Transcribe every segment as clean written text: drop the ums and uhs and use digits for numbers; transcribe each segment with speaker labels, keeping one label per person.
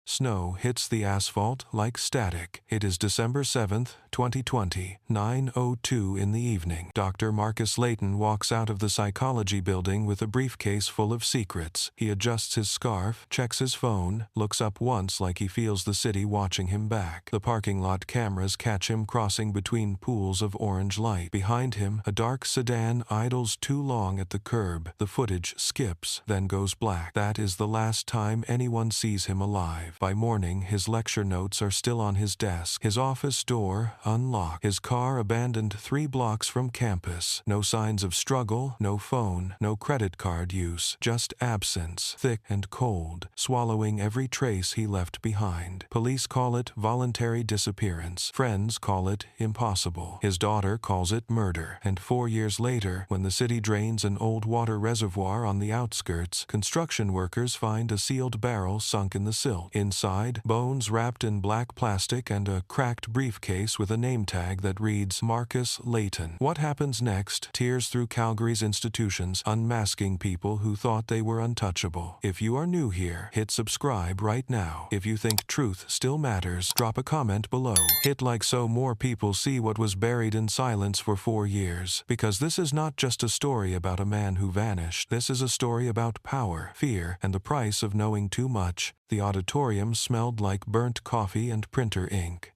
Speaker 1: Snow hits the asphalt like static. It is December 7th, 2020, 9:02 in the evening. Dr. Marcus Leighton walks out of the psychology building with a briefcase full of secrets. He adjusts his scarf, checks his phone, looks up once like he feels the city watching him back. The parking lot cameras catch him crossing between pools of orange light. Behind him, a dark sedan idles too long at the curb. The footage skips, then goes black. That is the last time anyone sees him alive. By morning, his lecture notes are still on his desk, his office door unlocked, his car abandoned 3 blocks from campus. No signs of struggle, no phone, no credit card use, just absence, thick and cold, swallowing every trace he left behind. Police call it voluntary disappearance. Friends call it impossible. His daughter calls it murder. And 4 years later, when the city drains an old water reservoir on the outskirts, construction workers find a sealed barrel sunk in the silt. Inside, bones wrapped in black plastic and a cracked briefcase with a name tag that reads Marcus Leighton. What happens next tears through Calgary's institutions, unmasking people who thought they were untouchable. If you are new here, hit subscribe right now. If you think truth still matters, drop a comment below. Hit like so more people see what was buried in silence for 4 years. Because this is not just a story about a man who vanished. This is a story about power, fear, and the price of knowing too much. The auditorium smelled like burnt coffee and printer ink.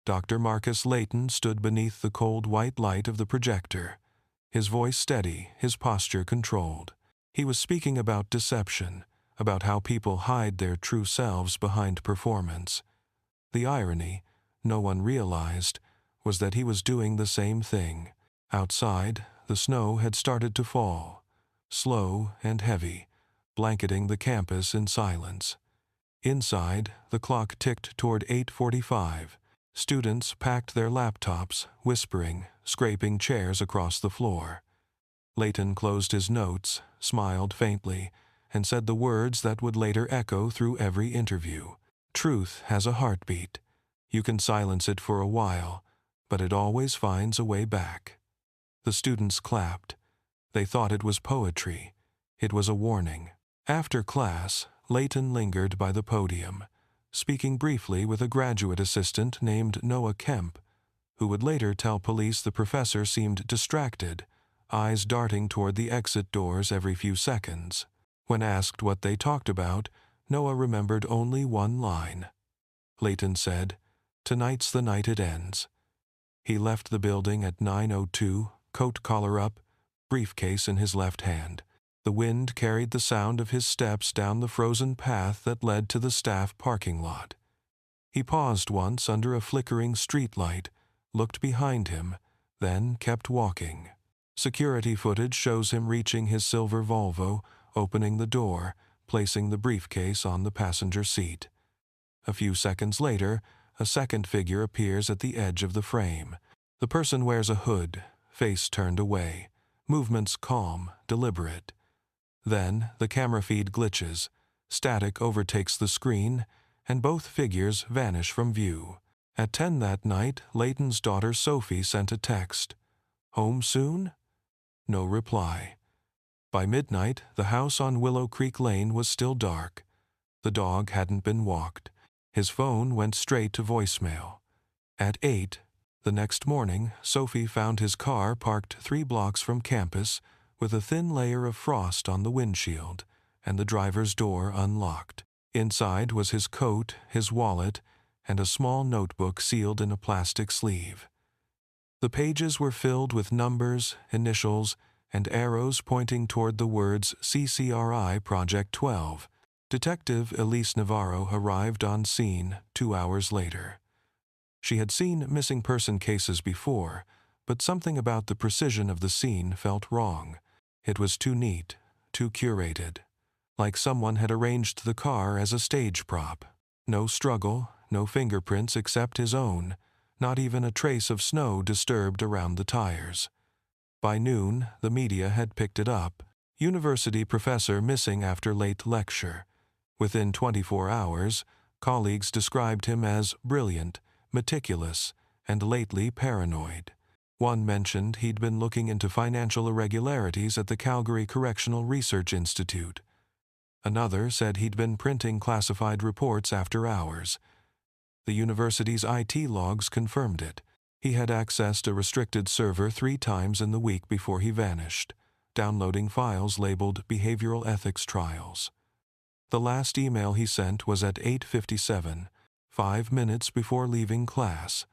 Speaker 1: Dr. Marcus Leighton stood beneath the cold white light of the projector, his voice steady, his posture controlled. He was speaking about deception, about how people hide their true selves behind performance. The irony, no one realized, was that he was doing the same thing. Outside, the snow had started to fall, slow and heavy, blanketing the campus in silence. Inside, the clock ticked toward 8:45. Students packed their laptops, whispering, scraping chairs across the floor. Leighton closed his notes, smiled faintly, and said the words that would later echo through every interview. Truth has a heartbeat. You can silence it for a while, but it always finds a way back. The students clapped. They thought it was poetry. It was a warning. After class, Leighton lingered by the podium, speaking briefly with a graduate assistant named Noah Kemp, who would later tell police the professor seemed distracted, eyes darting toward the exit doors every few seconds. When asked what they talked about, Noah remembered only one line. Leighton said, "Tonight's the night it ends." He left the building at 9:02, coat collar up, briefcase in his left hand. The wind carried the sound of his steps down the frozen path that led to the staff parking lot. He paused once under a flickering streetlight, looked behind him, then kept walking. Security footage shows him reaching his silver Volvo, opening the door, placing the briefcase on the passenger seat. A few seconds later, a second figure appears at the edge of the frame. The person wears a hood, face turned away, movements calm, deliberate. Then, the camera feed glitches, static overtakes the screen, and both figures vanish from view. At 10 that night, Leighton's daughter Sophie sent a text. "Home soon?" No reply. By midnight, the house on Willow Creek Lane was still dark. The dog hadn't been walked. His phone went straight to voicemail. At 8, the next morning, Sophie found his car parked 3 blocks from campus, with a thin layer of frost on the windshield, and the driver's door unlocked. Inside was his coat, his wallet, and a small notebook sealed in a plastic sleeve. The pages were filled with numbers, initials, and arrows pointing toward the words CCRI Project 12. Detective Elise Navarro arrived on scene 2 hours later. She had seen missing person cases before, but something about the precision of the scene felt wrong. It was too neat, too curated, like someone had arranged the car as a stage prop. No struggle, no fingerprints except his own, not even a trace of snow disturbed around the tires. By noon, the media had picked it up. University professor missing after late lecture. Within 24 hours, colleagues described him as brilliant, meticulous, and lately paranoid. One mentioned he'd been looking into financial irregularities at the Calgary Correctional Research Institute. Another said he'd been printing classified reports after hours. The university's IT logs confirmed it. He had accessed a restricted server 3 times in the week before he vanished, downloading files labeled Behavioral Ethics Trials. The last email he sent was at 8:57, 5 minutes before leaving class.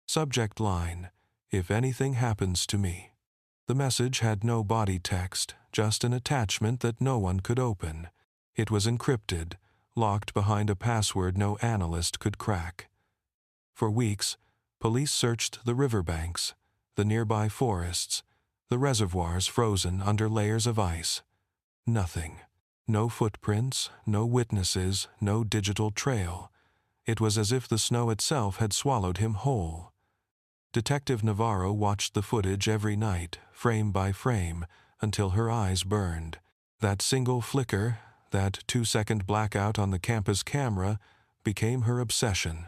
Speaker 1: Subject line, "If anything happens to me." The message had no body text, just an attachment that no one could open. It was encrypted, locked behind a password no analyst could crack. For weeks, police searched the riverbanks, the nearby forests, the reservoirs frozen under layers of ice. Nothing. No footprints, no witnesses, no digital trail. It was as if the snow itself had swallowed him whole. Detective Navarro watched the footage every night, frame by frame, until her eyes burned. That single flicker, that 2-second blackout on the campus camera, became her obsession.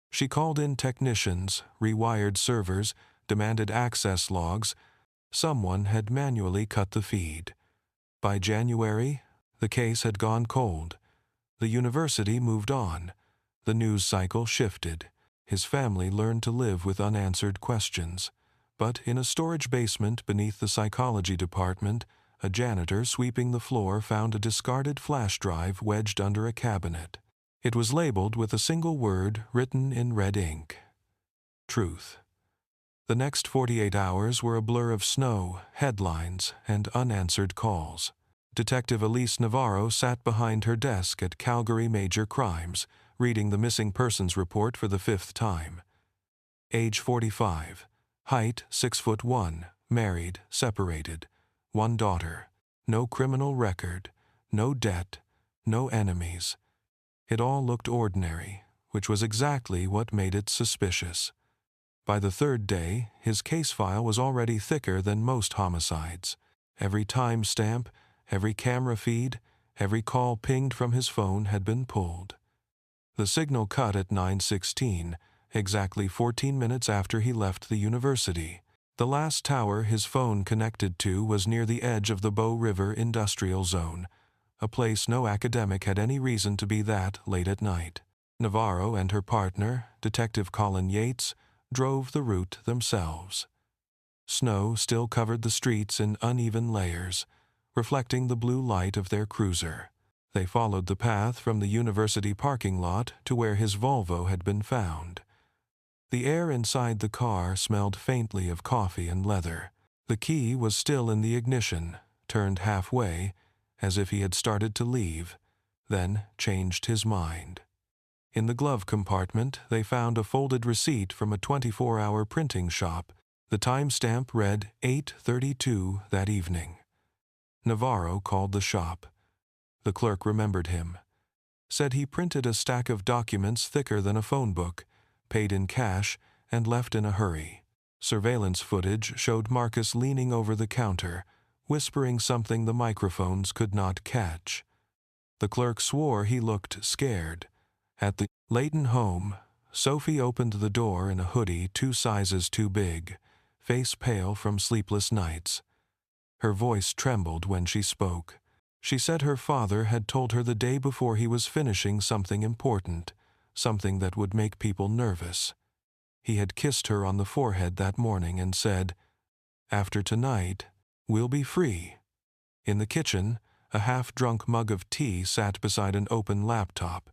Speaker 1: She called in technicians, rewired servers, demanded access logs. Someone had manually cut the feed. By January, the case had gone cold. The university moved on. The news cycle shifted. His family learned to live with unanswered questions. But in a storage basement beneath the psychology department, a janitor sweeping the floor found a discarded flash drive wedged under a cabinet. It was labeled with a single word written in red ink: truth. The next 48 hours were a blur of snow, headlines, and unanswered calls. Detective Elise Navarro sat behind her desk at Calgary Major Crimes, reading the missing persons report for the 5th time. Age 45. Height 6'1", married, separated. 1 daughter. No criminal record. No debt. No enemies. It all looked ordinary, which was exactly what made it suspicious. By the 3rd day, his case file was already thicker than most homicides. Every timestamp, every camera feed, every call pinged from his phone had been pulled. The signal cut at 9:16, exactly 14 minutes after he left the university. The last tower his phone connected to was near the edge of the Bow River Industrial Zone, a place no academic had any reason to be that late at night. Navarro and her partner, Detective Colin Yates, drove the route themselves. Snow still covered the streets in uneven layers, reflecting the blue light of their cruiser. They followed the path from the university parking lot to where his Volvo had been found. The air inside the car smelled faintly of coffee and leather. The key was still in the ignition, turned halfway, as if he had started to leave, then changed his mind. In the glove compartment, they found a folded receipt from a 24-hour printing shop. The timestamp read 8:32 that evening. Navarro called the shop. The clerk remembered him. Said he printed a stack of documents thicker than a phone book, paid in cash, and left in a hurry. Surveillance footage showed Marcus leaning over the counter, whispering something the microphones could not catch. The clerk swore he looked scared. At the Leighton home, Sophie opened the door in a hoodie 2 sizes too big, face pale from sleepless nights. Her voice trembled when she spoke. She said her father had told her the day before he was finishing something important, something that would make people nervous. He had kissed her on the forehead that morning and said, "After tonight, we'll be free." In the kitchen, a half-drunk mug of tea sat beside an open laptop.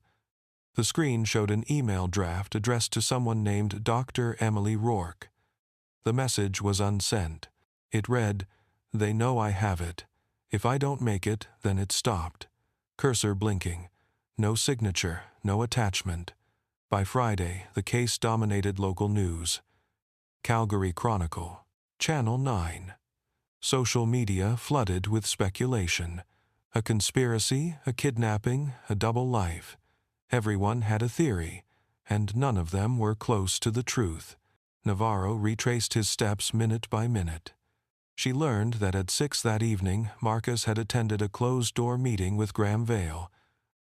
Speaker 1: The screen showed an email draft addressed to someone named Dr. Emily Rourke. The message was unsent. It read, "They know I have it. If I don't make it, then it's stopped." Cursor blinking. No signature, no attachment. By Friday, the case dominated local news. Calgary Chronicle. Channel 9. Social media flooded with speculation. A conspiracy, a kidnapping, a double life. Everyone had a theory, and none of them were close to the truth. Navarro retraced his steps minute by minute. She learned that at 6 that evening, Marcus had attended a closed-door meeting with Graham Vale,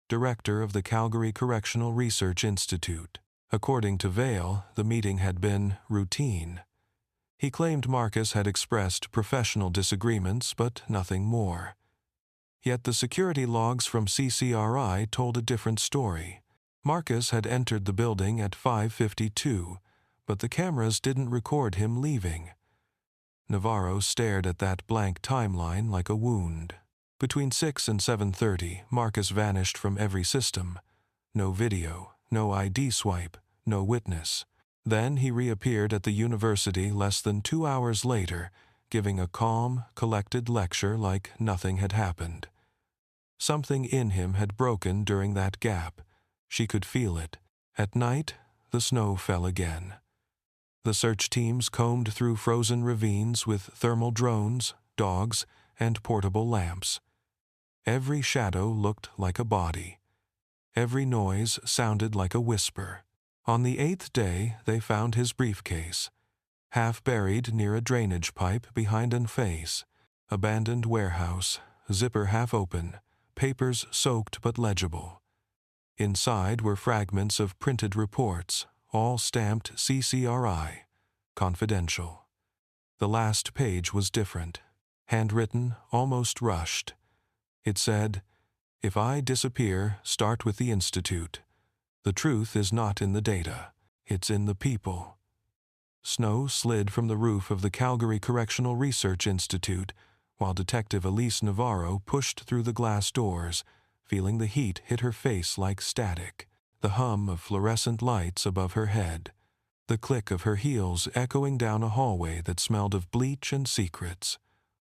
Speaker 1: director of the Calgary Correctional Research Institute. According to Vale, the meeting had been routine. He claimed Marcus had expressed professional disagreements, but nothing more. Yet the security logs from CCRI told a different story. Marcus had entered the building at 5:52, but the cameras didn't record him leaving. Navarro stared at that blank timeline like a wound. Between 6 and 7:30, Marcus vanished from every system. No video, no ID swipe, no witness. Then he reappeared at the university less than 2 hours later, giving a calm, collected lecture like nothing had happened. Something in him had broken during that gap. She could feel it. At night, the snow fell again. The search teams combed through frozen ravines with thermal drones, dogs, and portable lamps. Every shadow looked like a body. Every noise sounded like a whisper. On the 8th day, they found his briefcase, half buried near a drainage pipe behind an face. Abandoned warehouse, zipper half open, papers soaked but legible. Inside were fragments of printed reports, all stamped CCRI, confidential. The last page was different, handwritten, almost rushed. It said, "If I disappear, start with the Institute. The truth is not in the data, it's in the people." Snow slid from the roof of the Calgary Correctional Research Institute, while Detective Elise Navarro pushed through the glass doors, feeling the heat hit her face like static, the hum of fluorescent lights above her head, the click of her heels echoing down a hallway that smelled of bleach and secrets,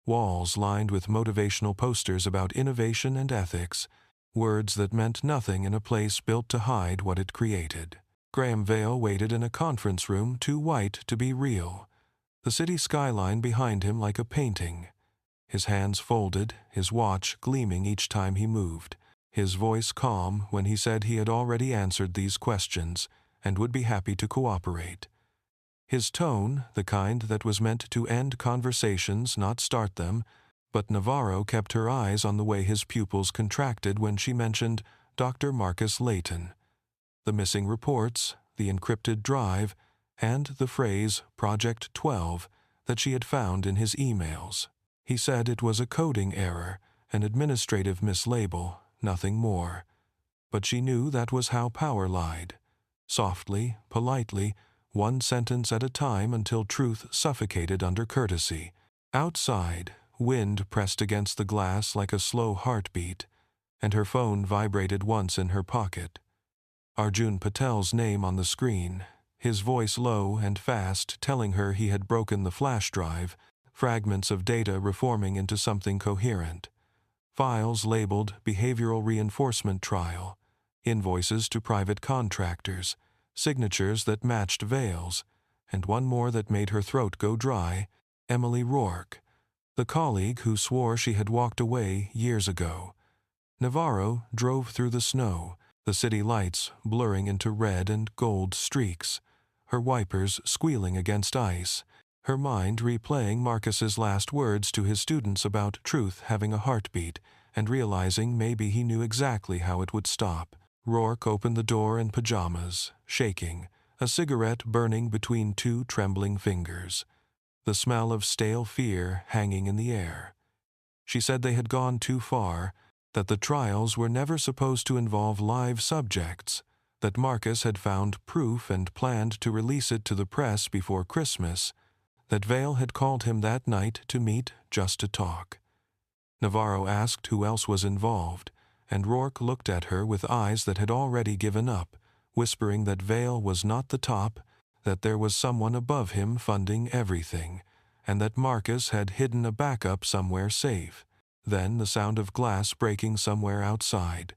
Speaker 1: walls lined with motivational posters about innovation and ethics, words that meant nothing in a place built to hide what it created. Graham Vale waited in a conference room too white to be real, the city skyline behind him like a painting. His hands folded, his watch gleaming each time he moved, his voice calm when he said he had already answered these questions and would be happy to cooperate. His tone, the kind that was meant to end conversations, not start them, but Navarro kept her eyes on the way his pupils contracted when she mentioned Dr. Marcus Leighton, the missing reports, the encrypted drive, and the phrase Project 12 that she had found in his emails. He said it was a coding error, an administrative mislabel, nothing more. But she knew that was how power lied. Softly, politely, one sentence at a time until truth suffocated under courtesy. Outside, wind pressed against the glass like a slow heartbeat, and her phone vibrated once in her pocket. Arjun Patel's name on the screen, his voice low and fast telling her he had broken the flash drive, fragments of data reforming into something coherent. Files labeled Behavioral Reinforcement Trial, invoices to private contractors, signatures that matched Vale's, and one more that made her throat go dry, Emily Rourke, the colleague who swore she had walked away years ago. Navarro drove through the snow, the city lights blurring into red and gold streaks, her wipers squealing against ice, her mind replaying Marcus's last words to his students about truth having a heartbeat and realizing maybe he knew exactly how it would stop. Rourke opened the door in pajamas, shaking, a cigarette burning between two trembling fingers, the smell of stale fear hanging in the air. She said they had gone too far, that the trials were never supposed to involve live subjects, that Marcus had found proof and planned to release it to the press before Christmas, that Vale had called him that night to meet just to talk. Navarro asked who else was involved, and Rourke looked at her with eyes that had already given up, whispering that Vale was not the top, that there was someone above him funding everything, and that Marcus had hidden a backup somewhere safe. Then the sound of glass breaking somewhere outside,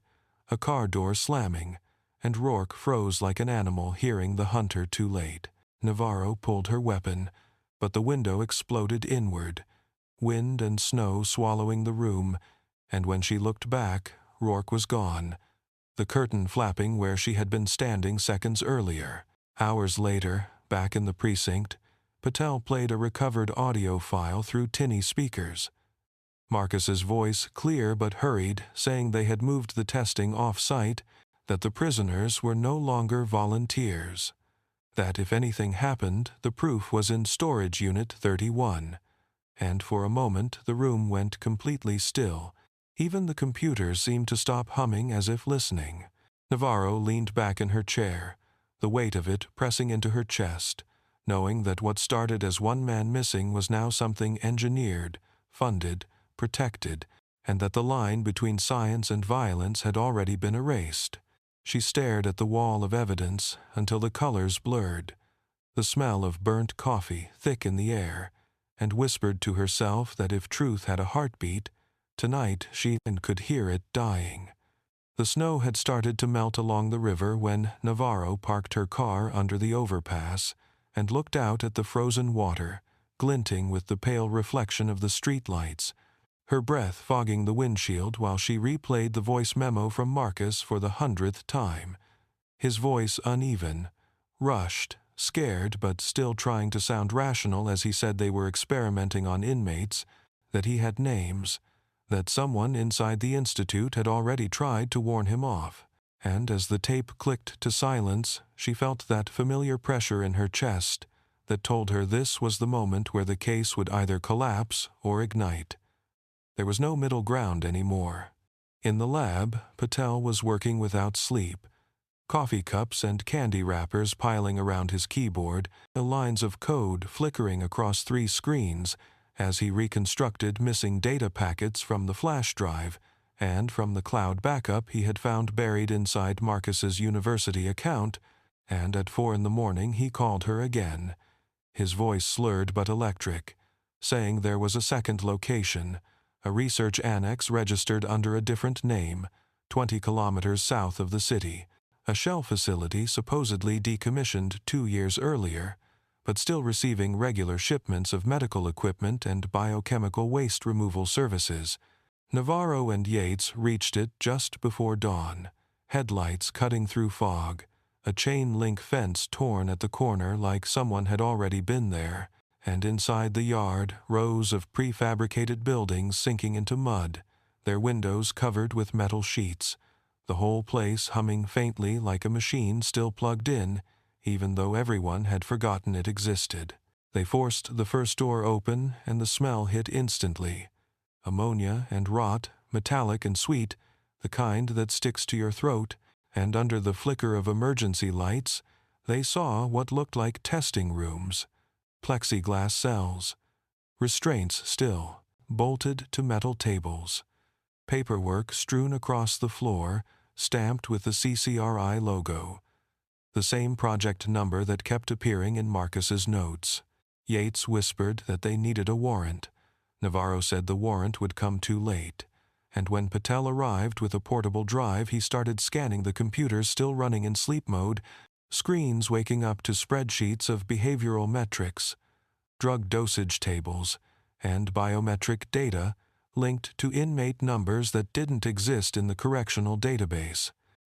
Speaker 1: a car door slamming, and Rourke froze like an animal hearing the hunter too late. Navarro pulled her weapon, but the window exploded inward, wind and snow swallowing the room, and when she looked back, Rourke was gone, the curtain flapping where she had been standing seconds earlier. Hours later, back in the precinct, Patel played a recovered audio file through tinny speakers. Marcus's voice, clear but hurried, saying they had moved the testing off-site, that the prisoners were no longer volunteers, that if anything happened, the proof was in Storage Unit 31, and for a moment the room went completely still, Even the computer seemed to stop humming as if listening. Navarro leaned back in her chair, the weight of it pressing into her chest, knowing that what started as one man missing was now something engineered, funded, protected, and that the line between science and violence had already been erased. She stared at the wall of evidence until the colors blurred, the smell of burnt coffee thick in the air, and whispered to herself that if truth had a heartbeat, tonight she could hear it dying. The snow had started to melt along the river when Navarro parked her car under the overpass and looked out at the frozen water, glinting with the pale reflection of the streetlights, her breath fogging the windshield while she replayed the voice memo from Marcus for the 100th time. His voice uneven, rushed, scared but still trying to sound rational as he said they were experimenting on inmates, that he had names, that someone inside the institute had already tried to warn him off. And as the tape clicked to silence, she felt that familiar pressure in her chest that told her this was the moment where the case would either collapse or ignite. There was no middle ground anymore. In the lab, Patel was working without sleep, coffee cups and candy wrappers piling around his keyboard, the lines of code flickering across 3 screens as he reconstructed missing data packets from the flash drive and from the cloud backup he had found buried inside Marcus's university account, and at 4 a.m. he called her again, his voice slurred but electric, saying there was a second location, a research annex registered under a different name, 20 kilometers south of the city, a shell facility supposedly decommissioned 2 years earlier, but still receiving regular shipments of medical equipment and biochemical waste removal services. Navarro and Yates reached it just before dawn, headlights cutting through fog, a chain-link fence torn at the corner like someone had already been there, and inside the yard, rows of prefabricated buildings sinking into mud, their windows covered with metal sheets, the whole place humming faintly like a machine still plugged in, even though everyone had forgotten it existed. They forced the first door open, and the smell hit instantly. Ammonia and rot, metallic and sweet, the kind that sticks to your throat, and under the flicker of emergency lights, they saw what looked like testing rooms, plexiglass cells, restraints still, bolted to metal tables, paperwork strewn across the floor, stamped with the CCRI logo, the same project number that kept appearing in Marcus's notes. Yates whispered that they needed a warrant. Navarro said the warrant would come too late, and when Patel arrived with a portable drive, he started scanning the computers still running in sleep mode, screens waking up to spreadsheets of behavioral metrics, drug dosage tables, and biometric data linked to inmate numbers that didn't exist in the correctional database.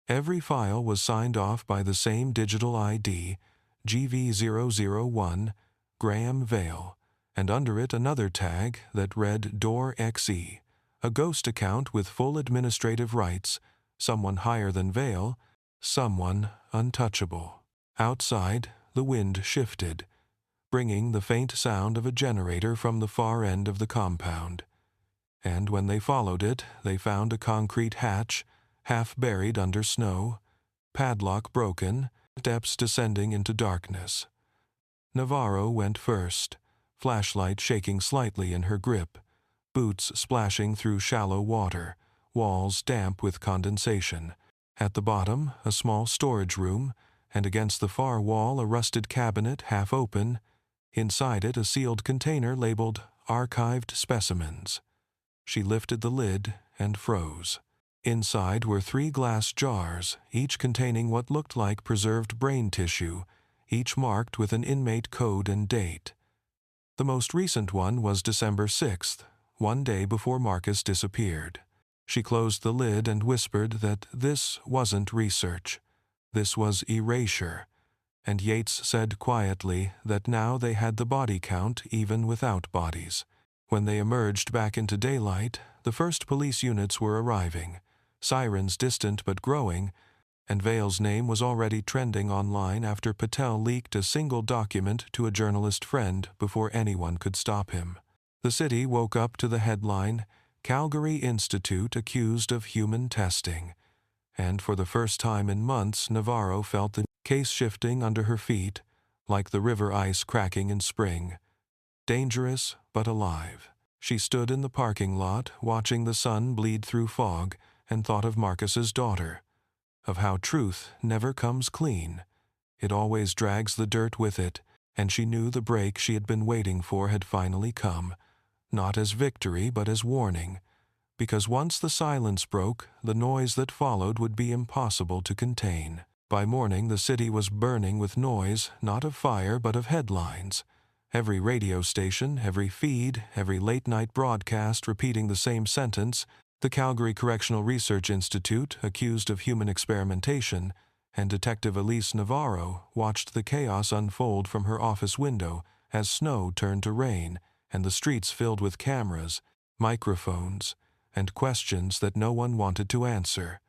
Speaker 1: Every file was signed off by the same digital ID, GV001, Graham Vale, and under it another tag that read Door XE, a ghost account with full administrative rights, someone higher than Vale, someone untouchable. Outside, the wind shifted, bringing the faint sound of a generator from the far end of the compound. And when they followed it, they found a concrete hatch, half buried under snow, padlock broken, steps descending into darkness. Navarro went first, flashlight shaking slightly in her grip, boots splashing through shallow water, walls damp with condensation. At the bottom, a small storage room, and against the far wall a rusted cabinet half open, inside it a sealed container labeled Archived Specimens. She lifted the lid and froze. Inside were 3 glass jars, each containing what looked like preserved brain tissue, each marked with an inmate code and date. The most recent one was December 6th, 1 day before Marcus disappeared. She closed the lid and whispered that this wasn't research. This was erasure, and Yates said quietly that now they had the body count even without bodies. When they emerged back into daylight, the first police units were arriving, sirens distant but growing, and Vale's name was already trending online after Patel leaked a single document to a journalist friend before anyone could stop him. The city woke up to the headline, Calgary Institute accused of human testing. And for the first time in months, Navarro felt the case shifting under her feet, like the river ice cracking in spring. Dangerous, but alive. She stood in the parking lot, watching the sun bleed through fog, and thought of Marcus's daughter, of how truth never comes clean. It always drags the dirt with it, and she knew the break she had been waiting for had finally come, not as victory but as warning, because once the silence broke, the noise that followed would be impossible to contain. By morning, the city was burning with noise, not of fire but of headlines. Every radio station, every feed, every late-night broadcast repeating the same sentence: the Calgary Correctional Research Institute, accused of human experimentation, and Detective Elise Navarro watched the chaos unfold from her office window as snow turned to rain and the streets filled with cameras, microphones, and questions that no one wanted to answer.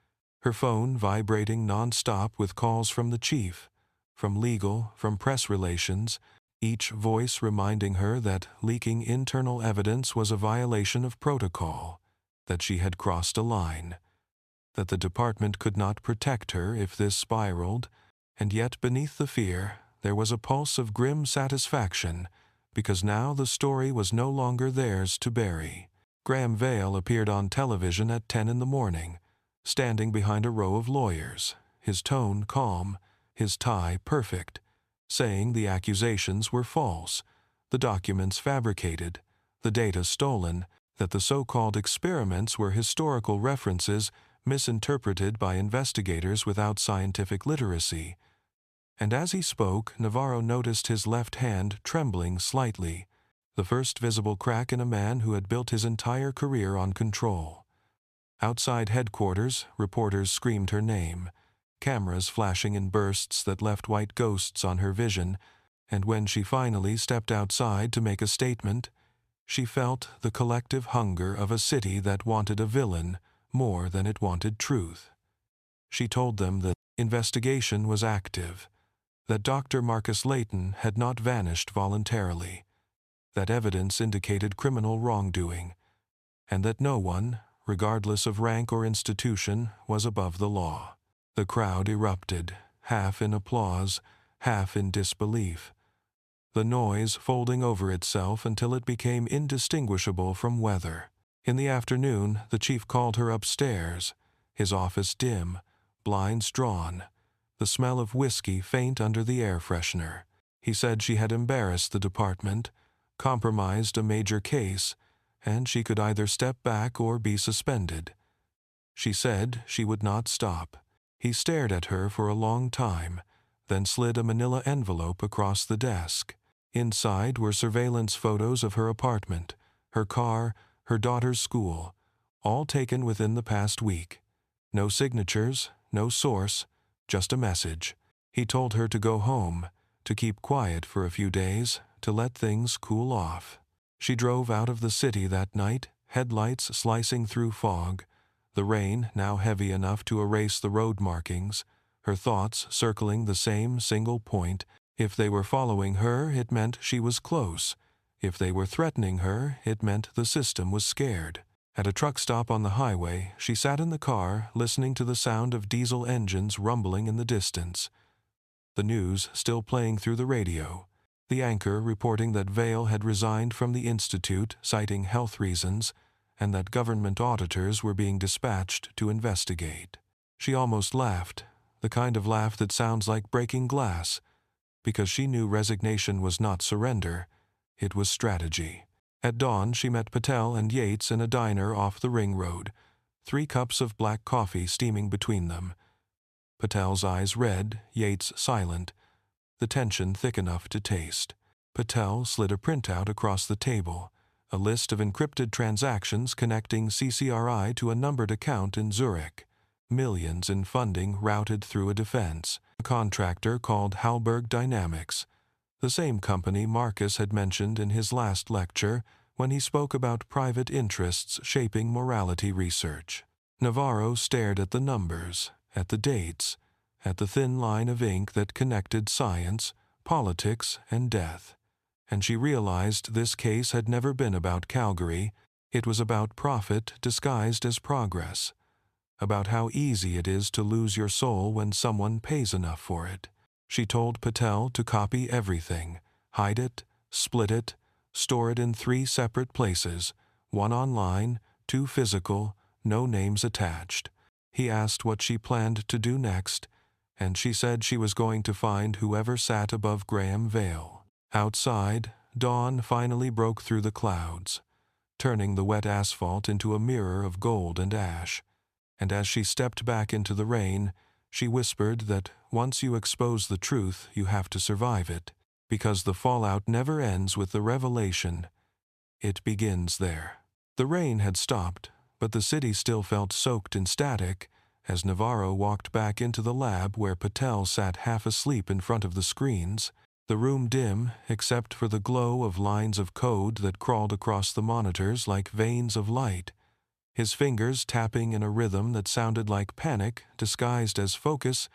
Speaker 1: Her phone vibrating non-stop with calls from the chief, from legal, from press relations, each voice reminding her that leaking internal evidence was a violation of protocol, that she had crossed a line, that the department could not protect her if this spiraled, and yet beneath the fear there was a pulse of grim satisfaction, because now the story was no longer theirs to bury. Graham Vale appeared on television at 10 in the morning, standing behind a row of lawyers, his tone calm, his tie perfect, saying the accusations were false, the documents fabricated, the data stolen, that the so-called experiments were historical references misinterpreted by investigators without scientific literacy. And as he spoke, Navarro noticed his left hand trembling slightly, the first visible crack in a man who had built his entire career on control. Outside headquarters, reporters screamed her name, cameras flashing in bursts that left white ghosts on her vision, and when she finally stepped outside to make a statement, she felt the collective hunger of a city that wanted a villain more than it wanted truth. She told them that investigation was active, that Dr. Marcus Leighton had not vanished voluntarily, that evidence indicated criminal wrongdoing, and that no one, regardless of rank or institution, was above the law. The crowd erupted, half in applause, half in disbelief, the noise folding over itself until it became indistinguishable from weather. In the afternoon, the chief called her upstairs, his office dim, blinds drawn, the smell of whiskey faint under the air freshener. He said she had embarrassed the department, compromised a major case, and she could either step back or be suspended. She said she would not stop. He stared at her for a long time, then slid a manila envelope across the desk. Inside were surveillance photos of her apartment, her car, her daughter's school, all taken within the past week. No signatures, no source, just a message. He told her to go home, to keep quiet for a few days, to let things cool off. She drove out of the city that night, headlights slicing through fog, the rain now heavy enough to erase the road markings, her thoughts circling the same single point. If they were following her, it meant she was close. If they were threatening her, it meant the system was scared. At a truck stop on the highway, she sat in the car, listening to the sound of diesel engines rumbling in the distance. The news still playing through the radio. The anchor reporting that Vale had resigned from the institute, citing health reasons, and that government auditors were being dispatched to investigate. She almost laughed, the kind of laugh that sounds like breaking glass, because she knew resignation was not surrender, it was strategy. At dawn, she met Patel and Yates in a diner off the ring road, 3 cups of black coffee steaming between them. Patel's eyes red, Yates silent, the tension thick enough to taste. Patel slid a printout across the table, a list of encrypted transactions connecting CCRI to a numbered account in Zurich. Millions in funding routed through a defense contractor called Halberg Dynamics, the same company Marcus had mentioned in his last lecture when he spoke about private interests shaping morality research. Navarro stared at the numbers, at the dates, at the thin line of ink that connected science, politics, and death, and she realized this case had never been about Calgary, It was about profit disguised as progress, about how easy it is to lose your soul when someone pays enough for it. She told Patel to copy everything, hide it, split it, store it in 3 separate places, 1 online, 2 physical, no names attached. He asked what she planned to do next, and she said she was going to find whoever sat above Graham Vale. Outside, dawn finally broke through the clouds, turning the wet asphalt into a mirror of gold and ash. And as she stepped back into the rain, she whispered that once you expose the truth, you have to survive it, because the fallout never ends with the revelation. It begins there. The rain had stopped, but the city still felt soaked in static as Navarro walked back into the lab where Patel sat half asleep in front of the screens, the room dim except for the glow of lines of code that crawled across the monitors like veins of light, his fingers tapping in a rhythm that sounded like panic disguised as focus,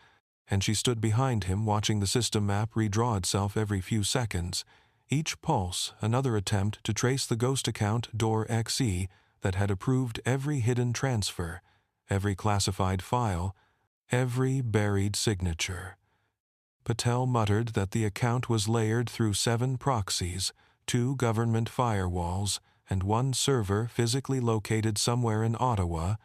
Speaker 1: and she stood behind him watching the system map redraw itself every few seconds, each pulse another attempt to trace the ghost account Door XE that had approved every hidden transfer, every classified file, every buried signature. Patel muttered that the account was layered through 7 proxies, 2 government firewalls, and 1 server physically located somewhere in Ottawa,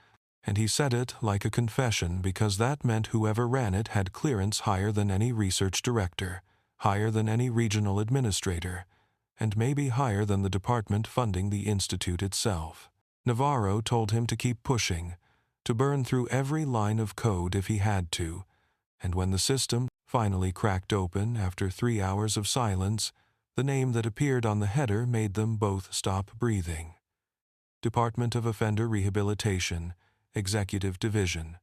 Speaker 1: and he said it like a confession because that meant whoever ran it had clearance higher than any research director, higher than any regional administrator, and maybe higher than the department funding the institute itself. Navarro told him to keep pushing, to burn through every line of code if he had to, and when the system finally cracked open after 3 hours of silence, the name that appeared on the header made them both stop breathing. Department of Offender Rehabilitation, Executive Division.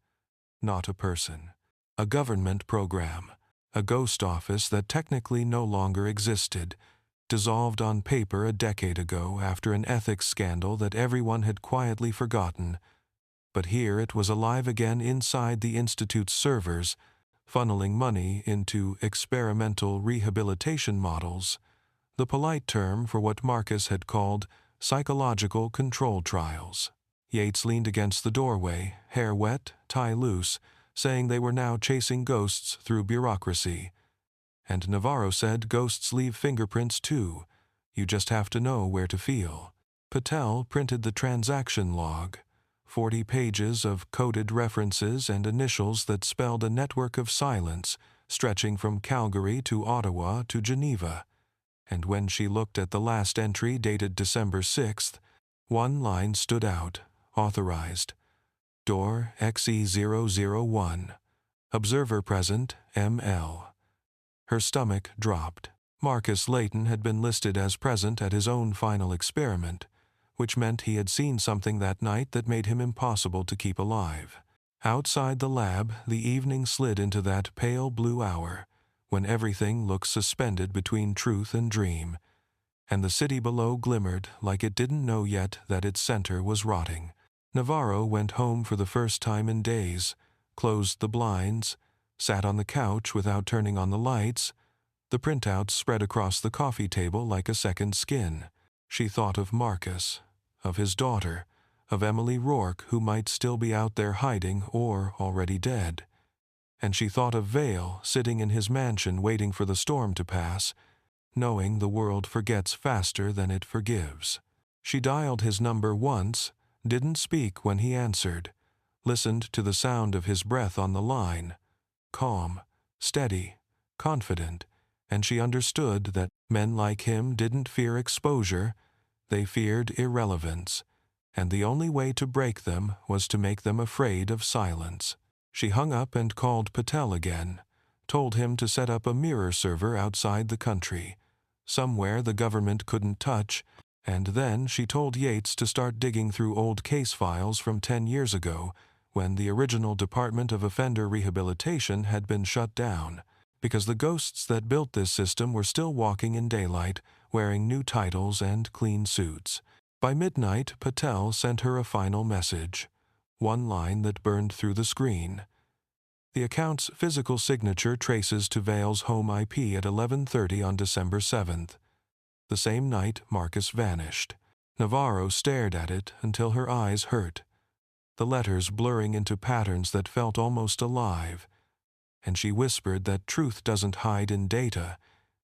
Speaker 1: Not a person. A government program. A ghost office that technically no longer existed, dissolved on paper a decade ago after an ethics scandal that everyone had quietly forgotten. But here it was alive again inside the Institute's servers, funneling money into experimental rehabilitation models, the polite term for what Marcus had called psychological control trials. Yates leaned against the doorway, hair wet, tie loose, saying they were now chasing ghosts through bureaucracy. And Navarro said ghosts leave fingerprints too. You just have to know where to feel. Patel printed the transaction log, 40 pages of coded references and initials that spelled a network of silence stretching from Calgary to Ottawa to Geneva. And when she looked at the last entry dated December 6th, 1 line stood out, authorized. Door XE001. Observer present, ML. Her stomach dropped. Marcus Leighton had been listed as present at his own final experiment, which meant he had seen something that night that made him impossible to keep alive. Outside the lab, the evening slid into that pale blue hour, when everything looks suspended between truth and dream, and the city below glimmered like it didn't know yet that its center was rotting. Navarro went home for the first time in days, closed the blinds, sat on the couch without turning on the lights, the printouts spread across the coffee table like a second skin. She thought of Marcus, of his daughter, of Emily Rourke, who might still be out there hiding or already dead. And she thought of Vale sitting in his mansion waiting for the storm to pass, knowing the world forgets faster than it forgives. She dialed his number once, didn't speak when he answered, listened to the sound of his breath on the line, calm, steady, confident, and she understood that men like him didn't fear exposure, they feared irrelevance, and the only way to break them was to make them afraid of silence. She hung up and called Patel again, told him to set up a mirror server outside the country, somewhere the government couldn't touch, and then she told Yates to start digging through old case files from 10 years ago, when the original Department of Offender Rehabilitation had been shut down, because the ghosts that built this system were still walking in daylight, wearing new titles and clean suits. By midnight, Patel sent her a final message, 1 line that burned through the screen. The account's physical signature traces to Vale's home IP at 11:30 on December 7th. The same night, Marcus vanished. Navarro stared at it until her eyes hurt, the letters blurring into patterns that felt almost alive, and she whispered that truth doesn't hide in data,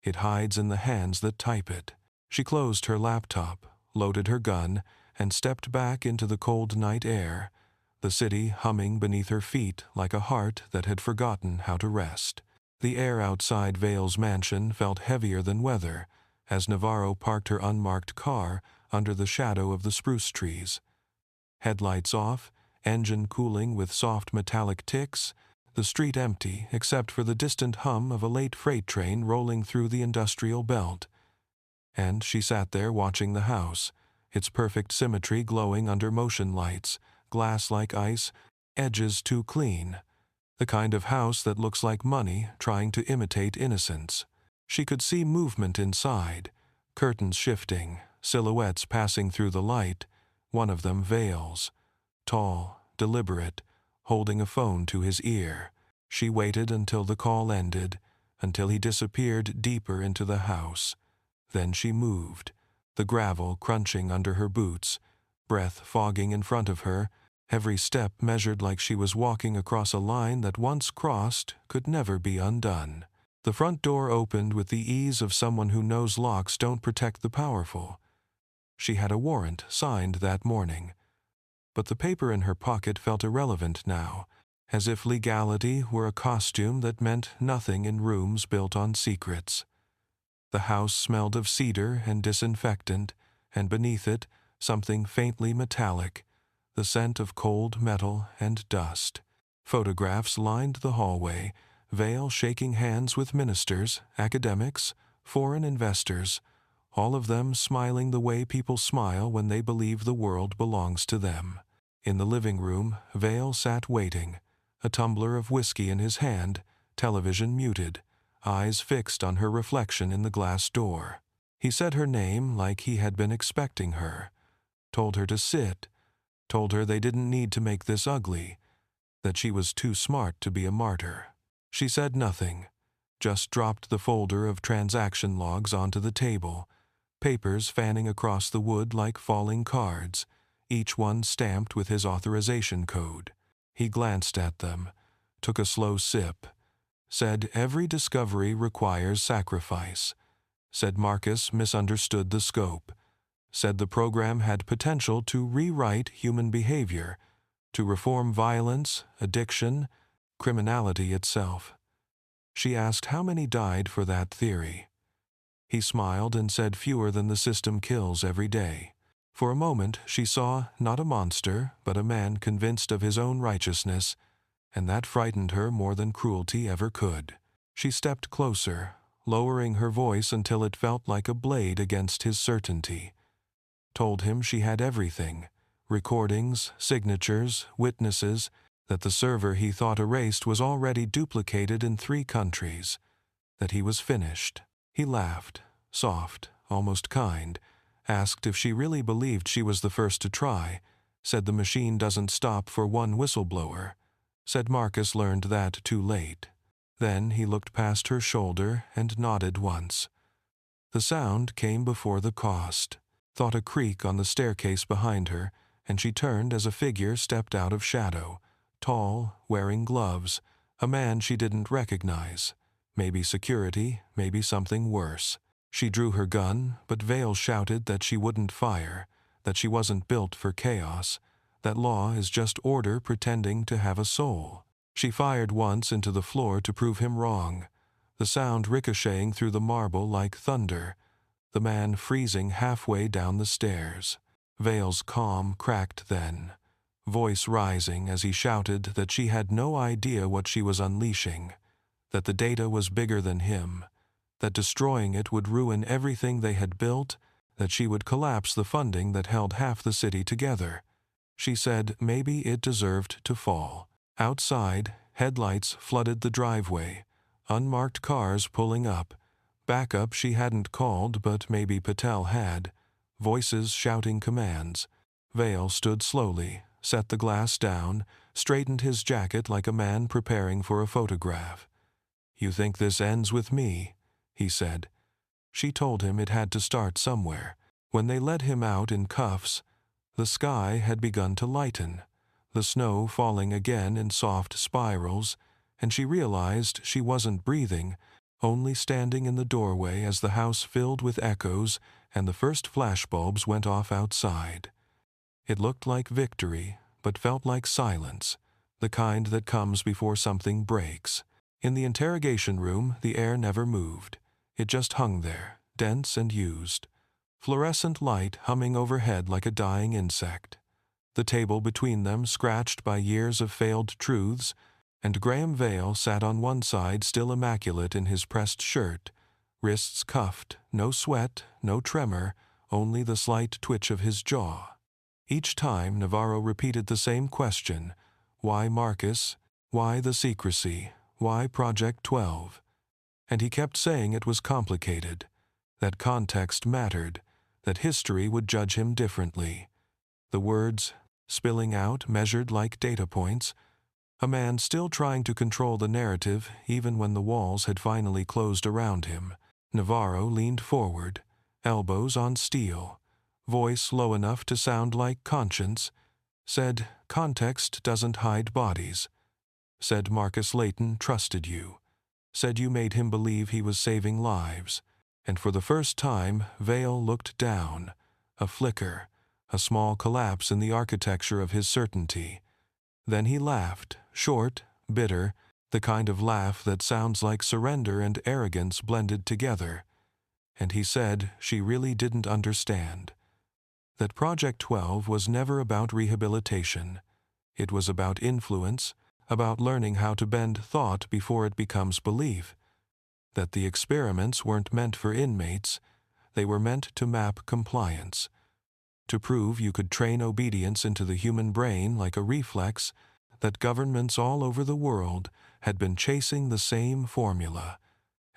Speaker 1: it hides in the hands that type it. She closed her laptop, loaded her gun, and stepped back into the cold night air, the city humming beneath her feet like a heart that had forgotten how to rest. The air outside Vale's mansion felt heavier than weather as Navarro parked her unmarked car under the shadow of the spruce trees. Headlights off, engine cooling with soft metallic ticks, the street empty except for the distant hum of a late freight train rolling through the industrial belt. And she sat there watching the house, its perfect symmetry glowing under motion lights, glass like ice, edges too clean. The kind of house that looks like money trying to imitate innocence. She could see movement inside, curtains shifting, silhouettes passing through the light, one of them Vale's. Tall, deliberate, holding a phone to his ear. She waited until the call ended, until he disappeared deeper into the house. Then she moved, the gravel crunching under her boots, breath fogging in front of her, every step measured like she was walking across a line that once crossed could never be undone. The front door opened with the ease of someone who knows locks don't protect the powerful. She had a warrant signed that morning. But the paper in her pocket felt irrelevant now, as if legality were a costume that meant nothing in rooms built on secrets. The house smelled of cedar and disinfectant, and beneath it, something faintly metallic, the scent of cold metal and dust. Photographs lined the hallway, Vale shaking hands with ministers, academics, foreign investors, all of them smiling the way people smile when they believe the world belongs to them. In the living room, Vale sat waiting, a tumbler of whiskey in his hand, television muted, eyes fixed on her reflection in the glass door. He said her name like he had been expecting her, told her to sit, told her they didn't need to make this ugly, that she was too smart to be a martyr. She said nothing, just dropped the folder of transaction logs onto the table, papers fanning across the wood like falling cards, each one stamped with his authorization code. He glanced at them, took a slow sip, said every discovery requires sacrifice, said Marcus misunderstood the scope, said the program had potential to rewrite human behavior, to reform violence, addiction, criminality itself. She asked how many died for that theory. He smiled and said fewer than the system kills every day. For a moment she saw not a monster, but a man convinced of his own righteousness, and that frightened her more than cruelty ever could. She stepped closer, lowering her voice until it felt like a blade against his certainty. Told him she had everything, recordings, signatures, witnesses, that the server he thought erased was already duplicated in 3 countries, that he was finished. He laughed, soft, almost kind, asked if she really believed she was the first to try, said the machine doesn't stop for one whistleblower, said Marcus learned that too late. Then he looked past her shoulder and nodded once. The sound came before the cost, thought a creak on the staircase behind her, and she turned as a figure stepped out of shadow, tall, wearing gloves, a man she didn't recognize. Maybe security, maybe something worse. She drew her gun, but Vale shouted that she wouldn't fire, that she wasn't built for chaos, that law is just order pretending to have a soul. She fired once into the floor to prove him wrong, the sound ricocheting through the marble like thunder, the man freezing halfway down the stairs. Vale's calm cracked then, voice rising as he shouted that she had no idea what she was unleashing, that the data was bigger than him, that destroying it would ruin everything they had built, that she would collapse the funding that held half the city together. She said maybe it deserved to fall. Outside, headlights flooded the driveway, unmarked cars pulling up, backup she hadn't called but maybe Patel had, voices shouting commands. Vale stood slowly, set the glass down, straightened his jacket like a man preparing for a photograph. "You think this ends with me?" he said. She told him it had to start somewhere. When they led him out in cuffs, the sky had begun to lighten, the snow falling again in soft spirals, and she realized she wasn't breathing, only standing in the doorway as the house filled with echoes and the first flashbulbs went off outside. It looked like victory, but felt like silence, the kind that comes before something breaks. In the interrogation room, the air never moved. It just hung there, dense and used. Fluorescent light humming overhead like a dying insect. The table between them scratched by years of failed truths, and Graham Vale sat on one side still immaculate in his pressed shirt, wrists cuffed, no sweat, no tremor, only the slight twitch of his jaw. Each time Navarro repeated the same question: why Marcus? Why the secrecy? Why Project 12? And he kept saying it was complicated, that context mattered, that history would judge him differently. The words spilling out, measured like data points, a man still trying to control the narrative even when the walls had finally closed around him. Navarro leaned forward, elbows on steel, voice low enough to sound like conscience, said, "Context doesn't hide bodies." Said Marcus Leighton trusted you. Said you made him believe he was saving lives. And for the first time, Vale looked down, a flicker, a small collapse in the architecture of his certainty. Then he laughed, short, bitter, the kind of laugh that sounds like surrender and arrogance blended together. And he said she really didn't understand. That Project 12 was never about rehabilitation. It was about influence, about learning how to bend thought before it becomes belief. That the experiments weren't meant for inmates, they were meant to map compliance. To prove you could train obedience into the human brain like a reflex, that governments all over the world had been chasing the same formula,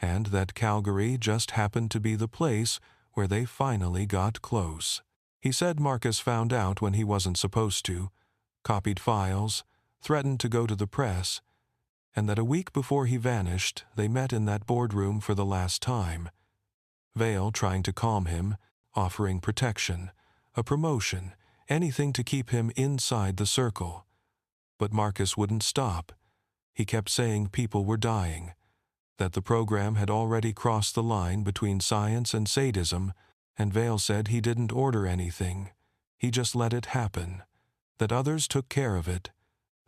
Speaker 1: and that Calgary just happened to be the place where they finally got close. He said Marcus found out when he wasn't supposed to, copied files, threatened to go to the press, and that a week before he vanished, they met in that boardroom for the last time. Vale trying to calm him, offering protection, a promotion, anything to keep him inside the circle. But Marcus wouldn't stop. He kept saying people were dying, that the program had already crossed the line between science and sadism, and Vale said he didn't order anything. He just let it happen, that others took care of it,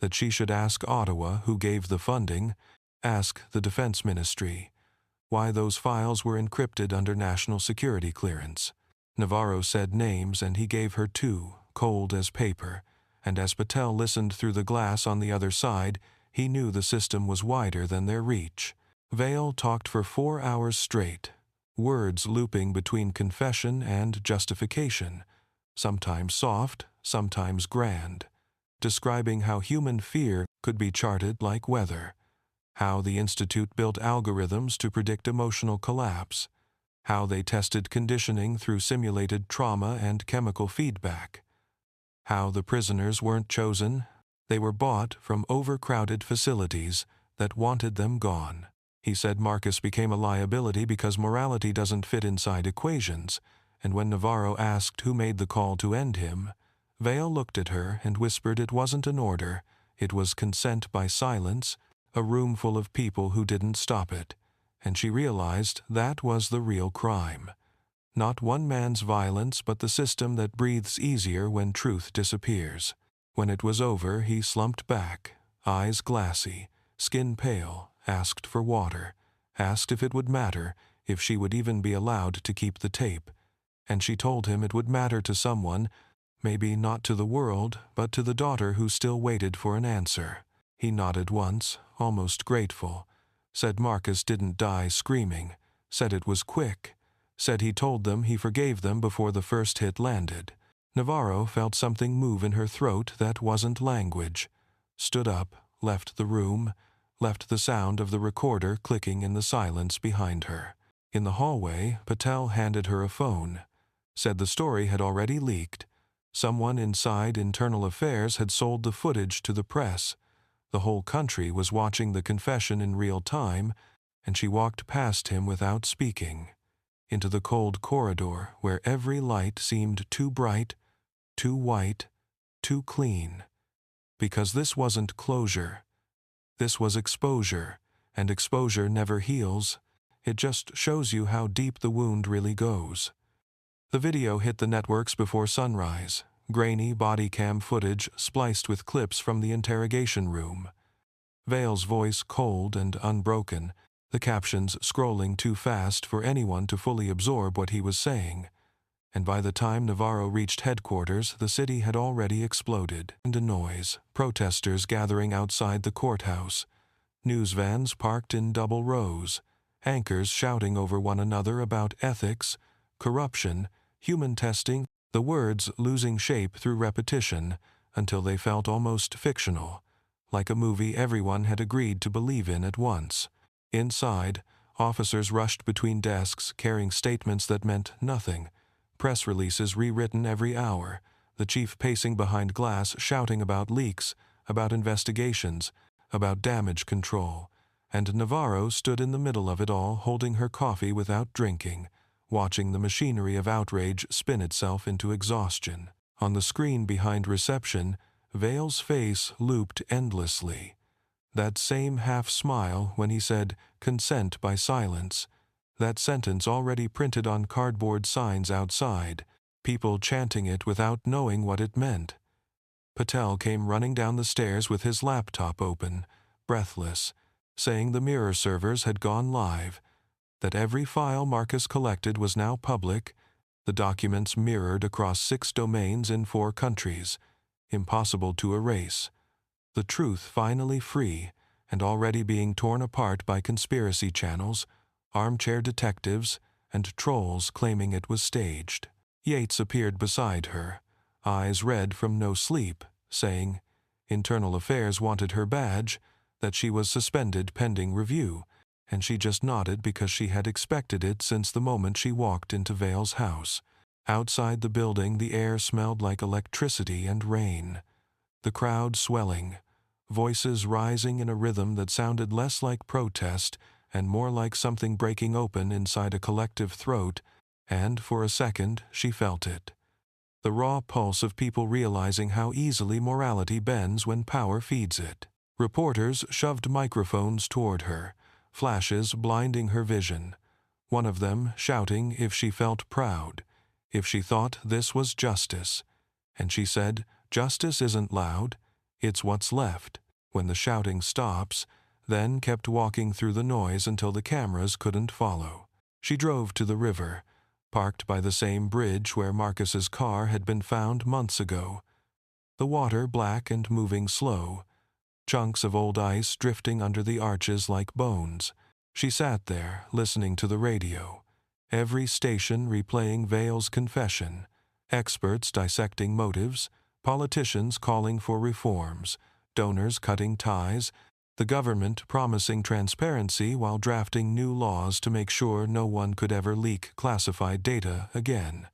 Speaker 1: that she should ask Ottawa, who gave the funding, ask the Defense Ministry, why those files were encrypted under national security clearance. Navarro said names and he gave her two, cold as paper, and as Patel listened through the glass on the other side, he knew the system was wider than their reach. Vale talked for 4 hours straight, words looping between confession and justification, sometimes soft, sometimes grand, describing how human fear could be charted like weather, how the Institute built algorithms to predict emotional collapse, how they tested conditioning through simulated trauma and chemical feedback, how the prisoners weren't chosen, they were bought from overcrowded facilities that wanted them gone. He said Marcus became a liability because morality doesn't fit inside equations, and when Navarro asked who made the call to end him, Vale looked at her and whispered it wasn't an order, it was consent by silence, a room full of people who didn't stop it, and she realized that was the real crime. Not one man's violence, but the system that breathes easier when truth disappears. When it was over, he slumped back, eyes glassy, skin pale, asked for water, asked if it would matter, if she would even be allowed to keep the tape. And she told him it would matter to someone, maybe not to the world, but to the daughter who still waited for an answer. He nodded once, almost grateful, said Marcus didn't die screaming, said it was quick, said he told them he forgave them before the first hit landed. Navarro felt something move in her throat that wasn't language, stood up, left the room, left the sound of the recorder clicking in the silence behind her. In the hallway, Patel handed her a phone, said the story had already leaked. Someone inside Internal Affairs had sold the footage to the press. The whole country was watching the confession in real time, and she walked past him without speaking. into the cold corridor where every light seemed too bright, too white, too clean. Because this wasn't closure. This was exposure, and exposure never heals. It just shows you how deep the wound really goes. The video hit the networks before sunrise, grainy body cam footage spliced with clips from the interrogation room. Vale's voice cold and unbroken, the captions scrolling too fast for anyone to fully absorb what he was saying. And by the time Navarro reached headquarters, the city had already exploded into noise, protesters gathering outside the courthouse, news vans parked in double rows, anchors shouting over one another about ethics, corruption, human testing, the words losing shape through repetition until they felt almost fictional, like a movie everyone had agreed to believe in at once. Inside, officers rushed between desks carrying statements that meant nothing, press releases rewritten every hour, the chief pacing behind glass shouting about leaks, about investigations, about damage control, and Navarro stood in the middle of it all holding her coffee without drinking, watching the machinery of outrage spin itself into exhaustion. On the screen behind reception, Vale's face looped endlessly. That same half-smile when he said, "Consent by silence." That sentence already printed on cardboard signs outside, people chanting it without knowing what it meant. Patel came running down the stairs with his laptop open, breathless, saying the mirror servers had gone live, that every file Marcus collected was now public, the documents mirrored across 6 domains in 4 countries, impossible to erase, the truth finally free and already being torn apart by conspiracy channels, armchair detectives, and trolls claiming it was staged. Yates appeared beside her, eyes red from no sleep, saying, Internal Affairs wanted her badge, that she was suspended pending review, and she just nodded because she had expected it since the moment she walked into Vale's house. Outside the building, the air smelled like electricity and rain. The crowd swelling, voices rising in a rhythm that sounded less like protest and more like something breaking open inside a collective throat, and for a second she felt it. The raw pulse of people realizing how easily morality bends when power feeds it. Reporters shoved microphones toward her, flashes blinding her vision. One of them shouting if she felt proud, if she thought this was justice. And she said, "Justice isn't loud, it's what's left," when the shouting stops, then kept walking through the noise until the cameras couldn't follow. She drove to the river, parked by the same bridge where Marcus's car had been found months ago. The water black and moving slow, chunks of old ice drifting under the arches like bones. She sat there, listening to the radio, every station replaying Vale's confession, experts dissecting motives, politicians calling for reforms, donors cutting ties, the government promising transparency while drafting new laws to make sure no one could ever leak classified data again.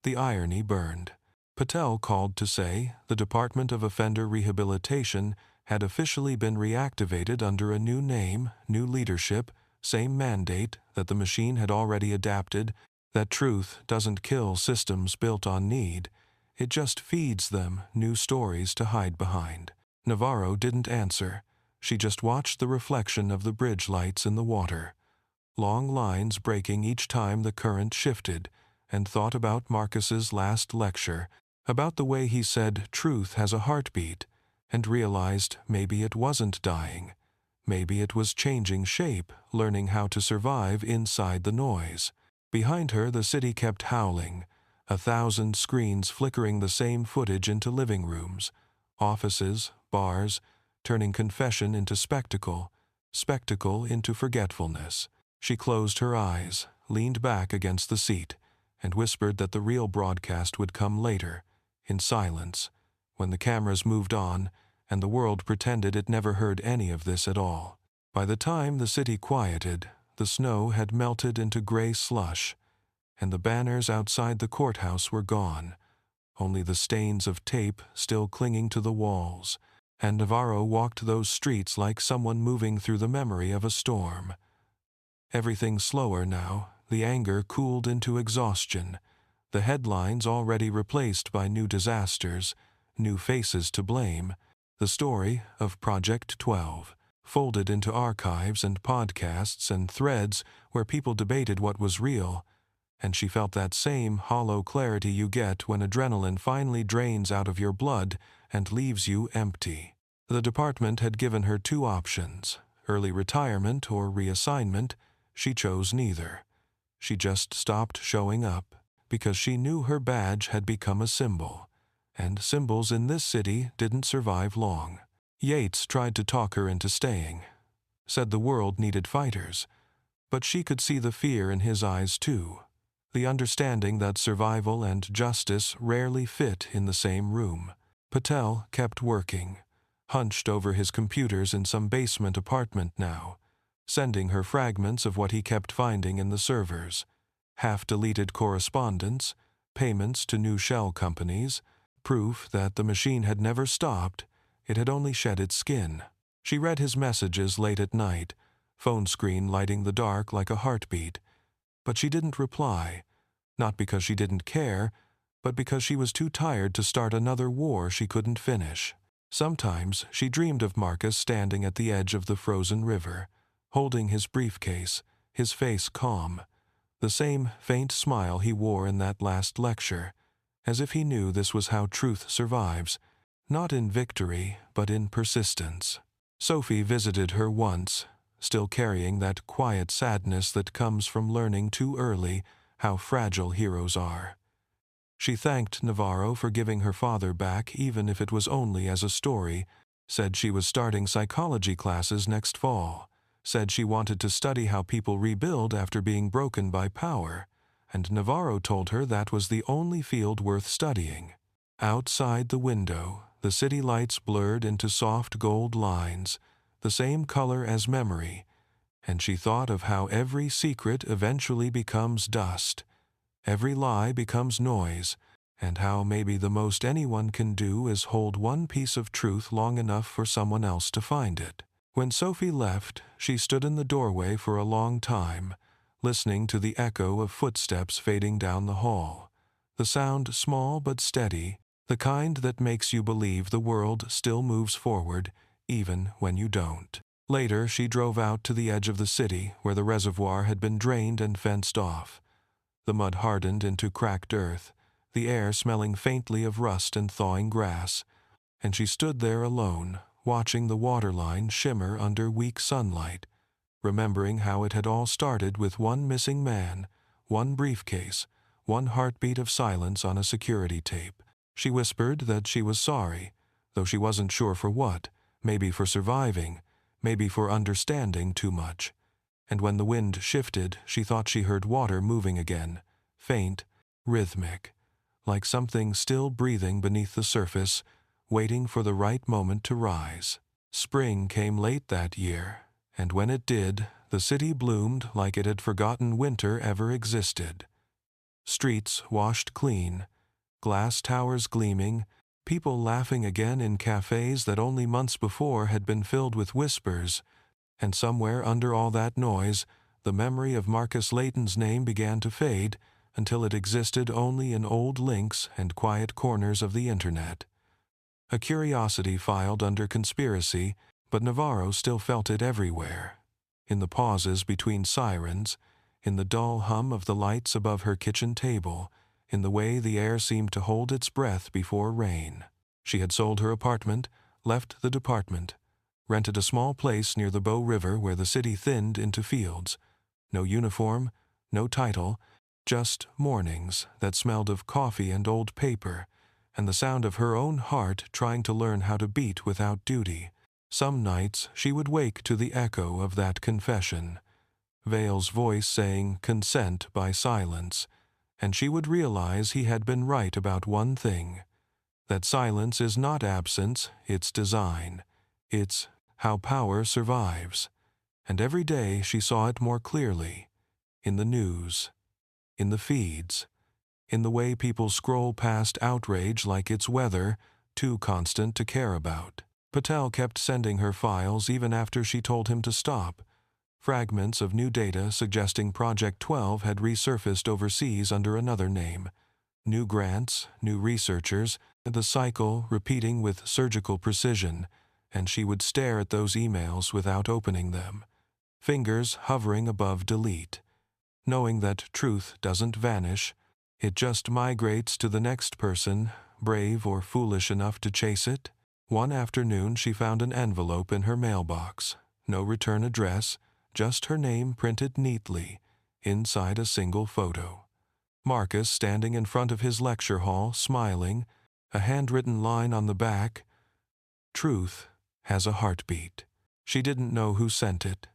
Speaker 1: The irony burned. Patel called to say the Department of Offender Rehabilitation had officially been reactivated under a new name, new leadership, same mandate that the machine had already adapted, that truth doesn't kill systems built on need, it just feeds them new stories to hide behind. Navarro didn't answer. She just watched the reflection of the bridge lights in the water, long lines breaking each time the current shifted, and thought about Marcus's last lecture, about the way he said truth has a heartbeat, and realized maybe it wasn't dying. Maybe it was changing shape, learning how to survive inside the noise. Behind her, the city kept howling, 1,000 screens flickering the same footage into living rooms, offices, bars, turning confession into spectacle, spectacle into forgetfulness. She closed her eyes, leaned back against the seat, and whispered that the real broadcast would come later, in silence, when the cameras moved on, and the world pretended it never heard any of this at all. By the time the city quieted, the snow had melted into gray slush, and the banners outside the courthouse were gone, only the stains of tape still clinging to the walls, and Navarro walked those streets like someone moving through the memory of a storm. Everything slower now, The anger cooled into exhaustion, the headlines already replaced by new disasters, new faces to blame. The story of Project 12, folded into archives and podcasts and threads where people debated what was real, and she felt that same hollow clarity you get when adrenaline finally drains out of your blood and leaves you empty. The department had given her two options, early retirement or reassignment. She chose neither. She just stopped showing up, because she knew her badge had become a symbol, and symbols in this city didn't survive long. Yates tried to talk her into staying, said the world needed fighters, but she could see the fear in his eyes too, the understanding that survival and justice rarely fit in the same room. Patel kept working, hunched over his computers in some basement apartment now, sending her fragments of what he kept finding in the servers, half-deleted correspondence, payments to new shell companies, proof that the machine had never stopped, it had only shed its skin. She read his messages late at night, phone screen lighting the dark like a heartbeat, but she didn't reply, not because she didn't care, but because she was too tired to start another war she couldn't finish. Sometimes she dreamed of Marcus standing at the edge of the frozen river, holding his briefcase, his face calm, the same faint smile he wore in that last lecture, as if he knew this was how truth survives, not in victory, but in persistence. Sophie visited her once, still carrying that quiet sadness that comes from learning too early how fragile heroes are. She thanked Navarro for giving her father back even if it was only as a story, said she was starting psychology classes next fall, said she wanted to study how people rebuild after being broken by power, and Navarro told her that was the only field worth studying. Outside the window, the city lights blurred into soft gold lines, the same color as memory, and she thought of how every secret eventually becomes dust, every lie becomes noise, and how maybe the most anyone can do is hold one piece of truth long enough for someone else to find it. When Sophie left, she stood in the doorway for a long time, listening to the echo of footsteps fading down the hall. The sound small but steady, the kind that makes you believe the world still moves forward, even when you don't. Later, she drove out to the edge of the city where the reservoir had been drained and fenced off. The mud hardened into cracked earth, the air smelling faintly of rust and thawing grass, and she stood there alone, watching the waterline shimmer under weak sunlight, remembering how it had all started with one missing man, one briefcase, one heartbeat of silence on a security tape. She whispered that she was sorry, though she wasn't sure for what, maybe for surviving, maybe for understanding too much. And when the wind shifted, she thought she heard water moving again, faint, rhythmic, like something still breathing beneath the surface, waiting for the right moment to rise. Spring came late that year, and when it did, the city bloomed like it had forgotten winter ever existed. Streets washed clean, glass towers gleaming, people laughing again in cafes that only months before had been filled with whispers, and somewhere under all that noise, the memory of Marcus Leighton's name began to fade until it existed only in old links and quiet corners of the internet. A curiosity filed under conspiracy, but Navarro still felt it everywhere. In the pauses between sirens, in the dull hum of the lights above her kitchen table, in the way the air seemed to hold its breath before rain. She had sold her apartment, left the department, rented a small place near the Bow River where the city thinned into fields. No uniform, no title, just mornings that smelled of coffee and old paper, and the sound of her own heart trying to learn how to beat without duty. Some nights she would wake to the echo of that confession, Vale's voice saying consent by silence, and she would realize he had been right about one thing, that silence is not absence, it's design. It's how power survives. And every day she saw it more clearly, in the news, in the feeds, in the way people scroll past outrage like it's weather, too constant to care about. Patel kept sending her files even after she told him to stop, Fragments of new data suggesting Project 12 had resurfaced overseas under another name. New grants, new researchers, the cycle repeating with surgical precision, and she would stare at those emails without opening them, fingers hovering above delete, knowing that truth doesn't vanish, it just migrates to the next person, brave or foolish enough to chase it. One afternoon she found an envelope in her mailbox, no return address, just her name printed neatly, inside a single photo. Marcus standing in front of his lecture hall, smiling, a handwritten line on the back, "Truth has a heartbeat." She didn't know who sent it.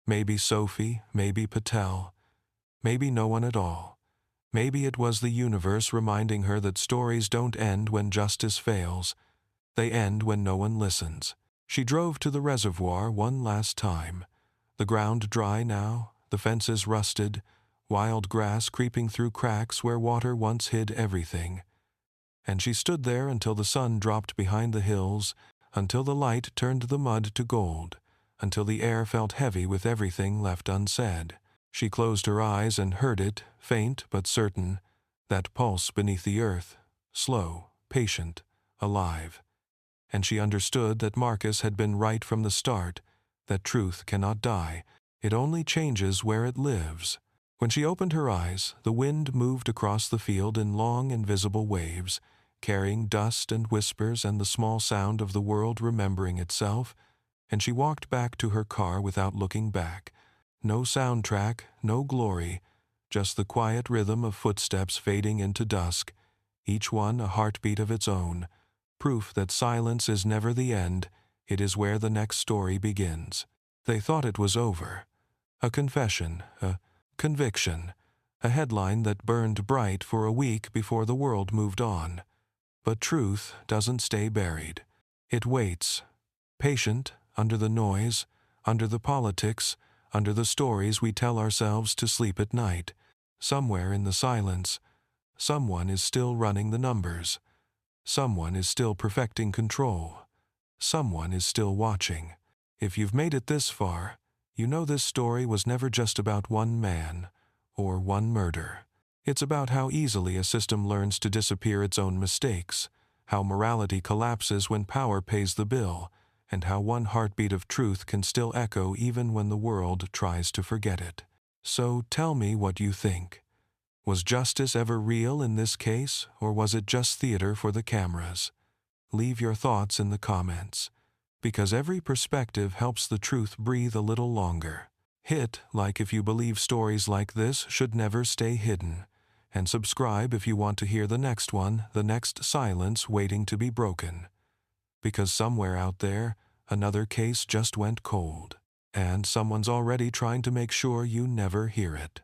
Speaker 1: Maybe Sophie, maybe Patel, maybe no one at all. Maybe it was the universe reminding her that stories don't end when justice fails. They end when no one listens. She drove to the reservoir one last time. The ground dry now, the fences rusted, wild grass creeping through cracks where water once hid everything. And she stood there until the sun dropped behind the hills, until the light turned the mud to gold, until the air felt heavy with everything left unsaid. She closed her eyes and heard it, faint but certain, that pulse beneath the earth, slow, patient, alive. And she understood that Marcus had been right from the start, that truth cannot die, it only changes where it lives. When she opened her eyes, the wind moved across the field in long, invisible waves, carrying dust and whispers and the small sound of the world remembering itself, and she walked back to her car without looking back. No soundtrack, no glory, just the quiet rhythm of footsteps fading into dusk, each one a heartbeat of its own, proof that silence is never the end, it is where the next story begins. They thought it was over. A confession, a conviction, a headline that burned bright for a week before the world moved on. But truth doesn't stay buried. It waits, patient, under the noise, under the politics, under the stories we tell ourselves to sleep at night. Somewhere in the silence, someone is still running the numbers. Someone is still perfecting control. Someone is still watching. If you've made it this far, you know this story was never just about one man or one murder. It's about how easily a system learns to disappear its own mistakes, how morality collapses when power pays the bill, and how one heartbeat of truth can still echo even when the world tries to forget it. So tell me what you think. Was justice ever real in this case, or was it just theater for the cameras? Leave your thoughts in the comments, because every perspective helps the truth breathe a little longer. Hit like if you believe stories like this should never stay hidden, and subscribe if you want to hear the next one, the next silence waiting to be broken. Because somewhere out there, another case just went cold, and someone's already trying to make sure you never hear it.